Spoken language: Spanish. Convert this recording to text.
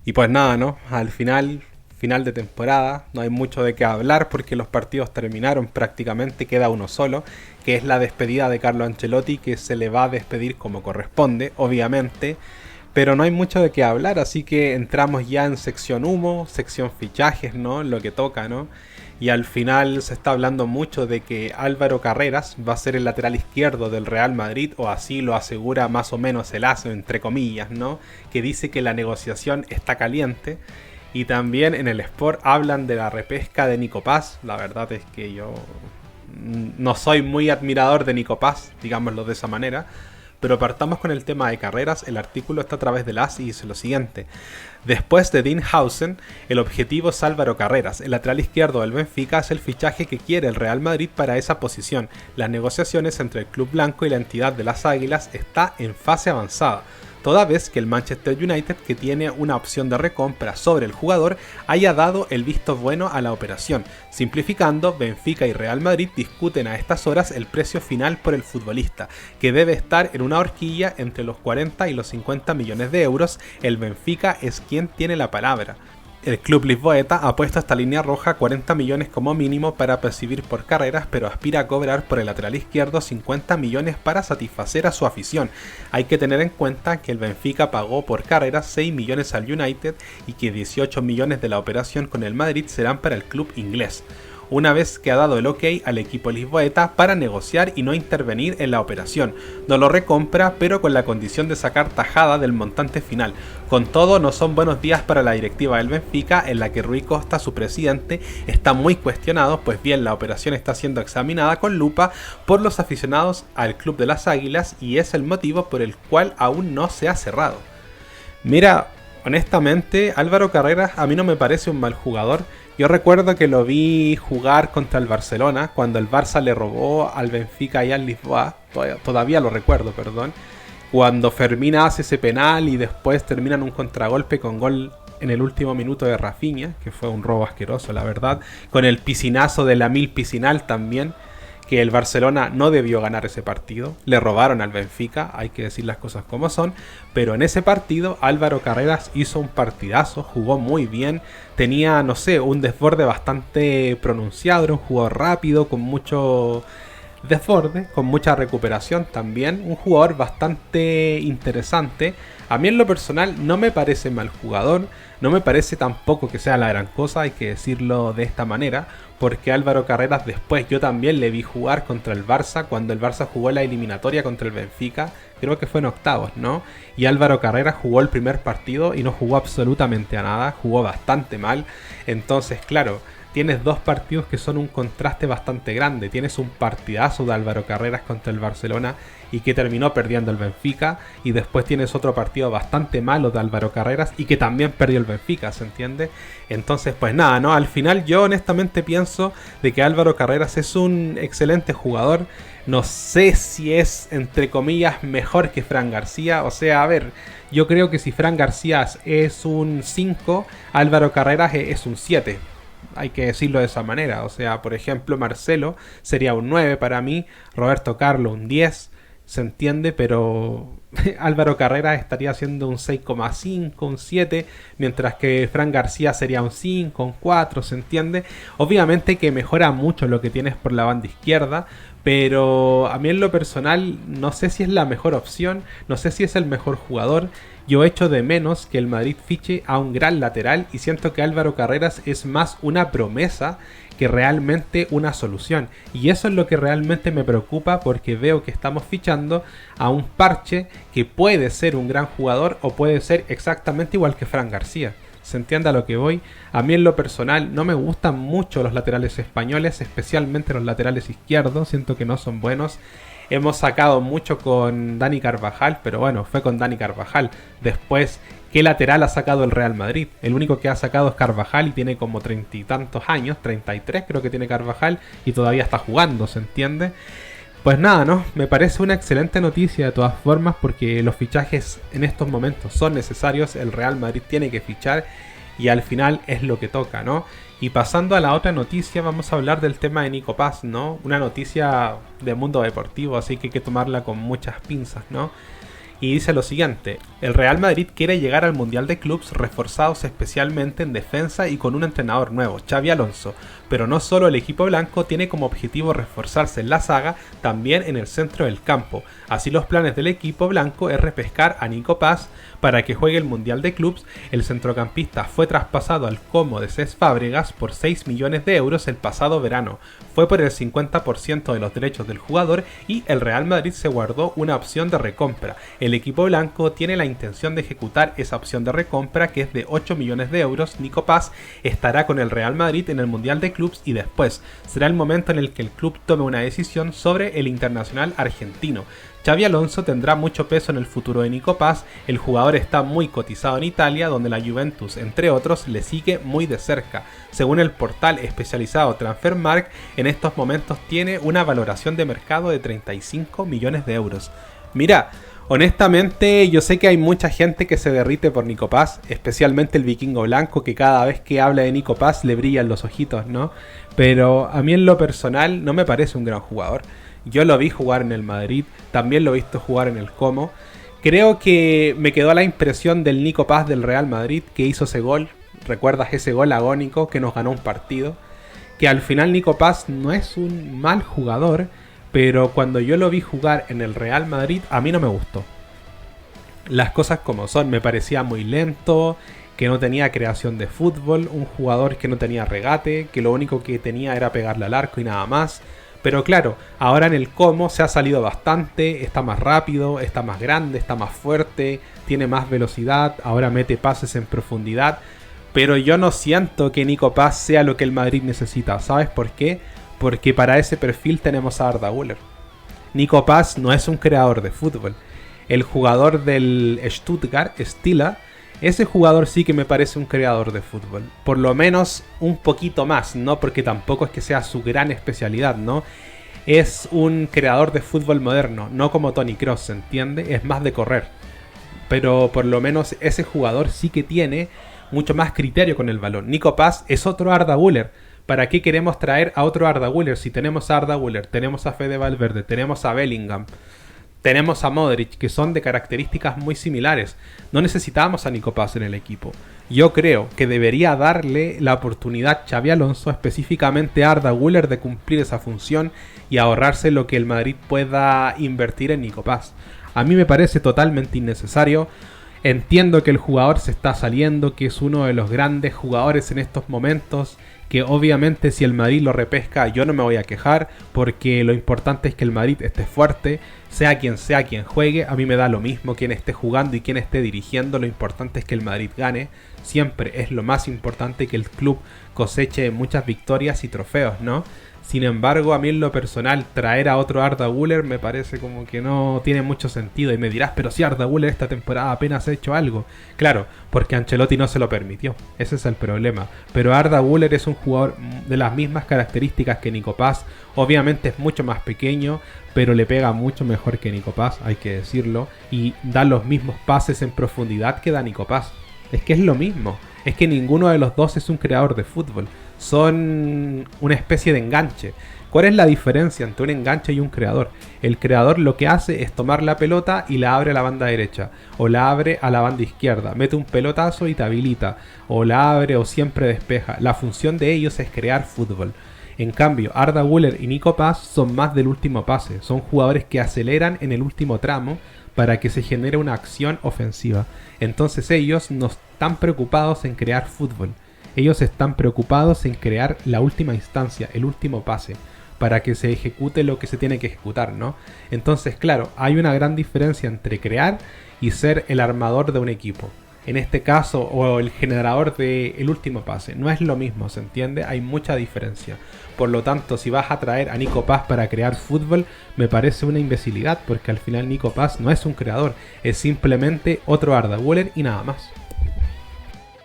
Y pues nada, ¿no? Al final de temporada, no hay mucho de qué hablar porque los partidos terminaron prácticamente, queda uno solo, que es la despedida de Carlo Ancelotti, que se le va a despedir como corresponde, obviamente. Pero no hay mucho de qué hablar, así que entramos ya en sección humo, sección fichajes, ¿no? Lo que toca, ¿no? Y al final se está hablando mucho de que Álvaro Carreras va a ser el lateral izquierdo del Real Madrid, o así lo asegura más o menos el ASO, entre comillas, ¿no? Que dice que la negociación está caliente. Y también en el Sport hablan de la repesca de Nico Paz. La verdad es que yo no soy muy admirador de Nico Paz, digámoslo de esa manera. Pero partamos con el tema de Carreras. El artículo está a través del AS y dice lo siguiente. Después de Dean Housen, el objetivo es Álvaro Carreras. El lateral izquierdo del Benfica es el fichaje que quiere el Real Madrid para esa posición. Las negociaciones entre el club blanco y la entidad de las Águilas está en fase avanzada, toda vez que el Manchester United, que tiene una opción de recompra sobre el jugador, haya dado el visto bueno a la operación. Simplificando, Benfica y Real Madrid discuten a estas horas el precio final por el futbolista, que debe estar en una horquilla entre los 40 y los 50 millones de euros. El Benfica es quien tiene la palabra. El club lisboeta ha puesto esta línea roja 40 millones como mínimo para percibir por Carreras, pero aspira a cobrar por el lateral izquierdo 50 millones para satisfacer a su afición. Hay que tener en cuenta que el Benfica pagó por Carreras 6 millones al United y que 18 millones de la operación con el Madrid serán para el club inglés, una vez que ha dado el ok al equipo lisboeta para negociar y no intervenir en la operación. No lo recompra, pero con la condición de sacar tajada del montante final. Con todo, no son buenos días para la directiva del Benfica, en la que Rui Costa, su presidente, está muy cuestionado, pues bien, la operación está siendo examinada con lupa por los aficionados al club de las Águilas y es el motivo por el cual aún no se ha cerrado. Mira, honestamente, Álvaro Carreras a mí no me parece un mal jugador. Yo recuerdo que lo vi jugar contra el Barcelona, cuando el Barça le robó al Benfica y al Lisboa, todavía lo recuerdo, perdón, cuando Fermín hace ese penal y después terminan un contragolpe con gol en el último minuto de Rafinha, que fue un robo asqueroso, la verdad, con el piscinazo de Lamil Piscinal también, que el Barcelona no debió ganar ese partido, le robaron al Benfica, hay que decir las cosas como son, pero en ese partido Álvaro Carreras hizo un partidazo, jugó muy bien, tenía, no sé, un desborde bastante pronunciado, era un jugador rápido, con mucho desborde, con mucha recuperación también, un jugador bastante interesante. A mí en lo personal no me parece mal jugador, no me parece tampoco que sea la gran cosa, hay que decirlo de esta manera, porque Álvaro Carreras después yo también le vi jugar contra el Barça, cuando el Barça jugó la eliminatoria contra el Benfica, creo que fue en octavos, ¿no? Y Álvaro Carreras jugó el primer partido y no jugó absolutamente a nada, jugó bastante mal, entonces claro, tienes dos partidos que son un contraste bastante grande. Tienes un partidazo de Álvaro Carreras contra el Barcelona y que terminó perdiendo el Benfica, y después tienes otro partido bastante malo de Álvaro Carreras y que también perdió el Benfica, ¿se entiende? Entonces pues nada, ¿no? Al final yo honestamente pienso de que Álvaro Carreras es un excelente jugador. No sé si es, entre comillas, mejor que Fran García. O sea, a ver, yo creo que si Fran García es un 5, Álvaro Carreras es un 7. Hay que decirlo de esa manera. O sea, por ejemplo, Marcelo sería un 9 para mí, Roberto Carlos un 10, se entiende, pero Álvaro Carrera estaría siendo un 6,5, un 7, mientras que Fran García sería un 5, un 4, se entiende. Obviamente que mejora mucho lo que tienes por la banda izquierda, pero a mí en lo personal no sé si es la mejor opción, no sé si es el mejor jugador. Yo echo de menos que el Madrid fiche a un gran lateral y siento que Álvaro Carreras es más una promesa que realmente una solución. Y eso es lo que realmente me preocupa, porque veo que estamos fichando a un parche que puede ser un gran jugador o puede ser exactamente igual que Fran García. ¿Se entiende a lo que voy? A mí en lo personal no me gustan mucho los laterales españoles, especialmente los laterales izquierdos, siento que no son buenos. Hemos sacado mucho con Dani Carvajal, pero bueno, fue con Dani Carvajal. Después, ¿qué lateral ha sacado el Real Madrid? El único que ha sacado es Carvajal y tiene como 30 y tantos años, 33 creo que tiene Carvajal, y todavía está jugando, ¿se entiende? Pues nada, ¿no? Me parece una excelente noticia de todas formas, porque los fichajes en estos momentos son necesarios, el Real Madrid tiene que fichar y al final es lo que toca, ¿no? Y pasando a la otra noticia, vamos a hablar del tema de Nico Paz, ¿no? Una noticia de mundo deportivo, así que hay que tomarla con muchas pinzas, ¿no? Y dice lo siguiente: El Real Madrid quiere llegar al Mundial de Clubs reforzados especialmente en defensa y con un entrenador nuevo, Xabi Alonso, pero no solo el equipo blanco tiene como objetivo reforzarse en la saga, también en el centro del campo. Así los planes del equipo blanco es repescar a Nico Paz para que juegue el Mundial de Clubs. El centrocampista fue traspasado al Como de Cesc Fábregas por 6 millones de euros el pasado verano. Fue por el 50% de los derechos del jugador y el Real Madrid se guardó una opción de recompra. El equipo blanco tiene la intención de ejecutar esa opción de recompra, que es de 8 millones de euros. Nico Paz estará con el Real Madrid en el Mundial de Clubs y después será el momento en el que el club tome una decisión sobre el internacional argentino. Xabi Alonso tendrá mucho peso en el futuro de Nico Paz. El jugador está muy cotizado en Italia, donde la Juventus, entre otros, le sigue muy de cerca. Según el portal especializado Transfermarkt, en estos momentos tiene una valoración de mercado de 35 millones de euros. Mira, honestamente yo sé que hay mucha gente que se derrite por Nico Paz, especialmente el vikingo blanco, que cada vez que habla de Nico Paz le brillan los ojitos, ¿no? Pero a mí en lo personal no me parece un gran jugador. Yo lo vi jugar en el Madrid, también lo he visto jugar en el Como. Creo que me quedó la impresión del Nico Paz del Real Madrid, que hizo ese gol. ¿Recuerdas ese gol agónico que nos ganó un partido? Que al final Nico Paz no es un mal jugador, pero cuando yo lo vi jugar en el Real Madrid, a mí no me gustó. Las cosas como son, me parecía muy lento, que no tenía creación de fútbol, un jugador que no tenía regate, que lo único que tenía era pegarle al arco y nada más. Pero claro, ahora en el Como se ha salido bastante, está más rápido, está más grande, está más fuerte, tiene más velocidad, ahora mete pases en profundidad. Pero yo no siento que Nico Paz sea lo que el Madrid necesita. ¿Sabes por qué? Porque para ese perfil tenemos a Arda Güler. Nico Paz no es un creador de fútbol. El jugador del Stuttgart, Stila, ese jugador sí que me parece un creador de fútbol. Por lo menos un poquito más, ¿no? Porque tampoco es que sea su gran especialidad, ¿no? Es un creador de fútbol moderno, no como Toni Kroos, ¿se entiende? Es más de correr. Pero por lo menos ese jugador sí que tiene mucho más criterio con el balón. Nico Paz es otro Arda Güler. ¿Para qué queremos traer a otro Arda Güler? Si tenemos a Arda Güler, tenemos a Fede Valverde, tenemos a Bellingham, tenemos a Modric, que son de características muy similares. No necesitamos a Nico Paz en el equipo. Yo creo que debería darle la oportunidad Xabi Alonso específicamente a Arda Güler de cumplir esa función y ahorrarse lo que el Madrid pueda invertir en Nico Paz. A mí me parece totalmente innecesario. Entiendo que el jugador se está saliendo, que es uno de los grandes jugadores en estos momentos, que obviamente si el Madrid lo repesca yo no me voy a quejar, porque lo importante es que el Madrid esté fuerte, sea quien juegue, a mí me da lo mismo quién esté jugando y quién esté dirigiendo, lo importante es que el Madrid gane, siempre es lo más importante que el club coseche muchas victorias y trofeos, ¿no? Sin embargo, a mí en lo personal, traer a otro Arda Güler me parece como que no tiene mucho sentido. Y me dirás, pero si Arda Güler esta temporada apenas ha hecho algo. Claro, porque Ancelotti no se lo permitió. Ese es el problema. Pero Arda Güler es un jugador de las mismas características que Nico Paz. Obviamente es mucho más pequeño, pero le pega mucho mejor que Nico Paz, hay que decirlo. Y da los mismos pases en profundidad que da Nico Paz. Es que es lo mismo. Es que ninguno de los dos es un creador de fútbol. Son una especie de enganche. ¿Cuál es la diferencia entre un enganche y un creador? El creador lo que hace es tomar la pelota y la abre a la banda derecha, o la abre a la banda izquierda, mete un pelotazo y te habilita, o la abre o siempre despeja. La función de ellos es crear fútbol. En cambio, Arda Güler y Nico Paz son más del último pase, son jugadores que aceleran en el último tramo para que se genere una acción ofensiva. Entonces ellos no están preocupados en crear fútbol. Ellos están preocupados en crear la última instancia, el último pase, para que se ejecute lo que se tiene que ejecutar, ¿no? Entonces, claro, hay una gran diferencia entre crear y ser el armador de un equipo. En este caso, o el generador del último pase. No es lo mismo, ¿se entiende? Hay mucha diferencia. Por lo tanto, si vas a traer a Nico Paz para crear fútbol, me parece una imbecilidad, porque al final Nico Paz no es un creador, es simplemente otro Arda Güler y nada más.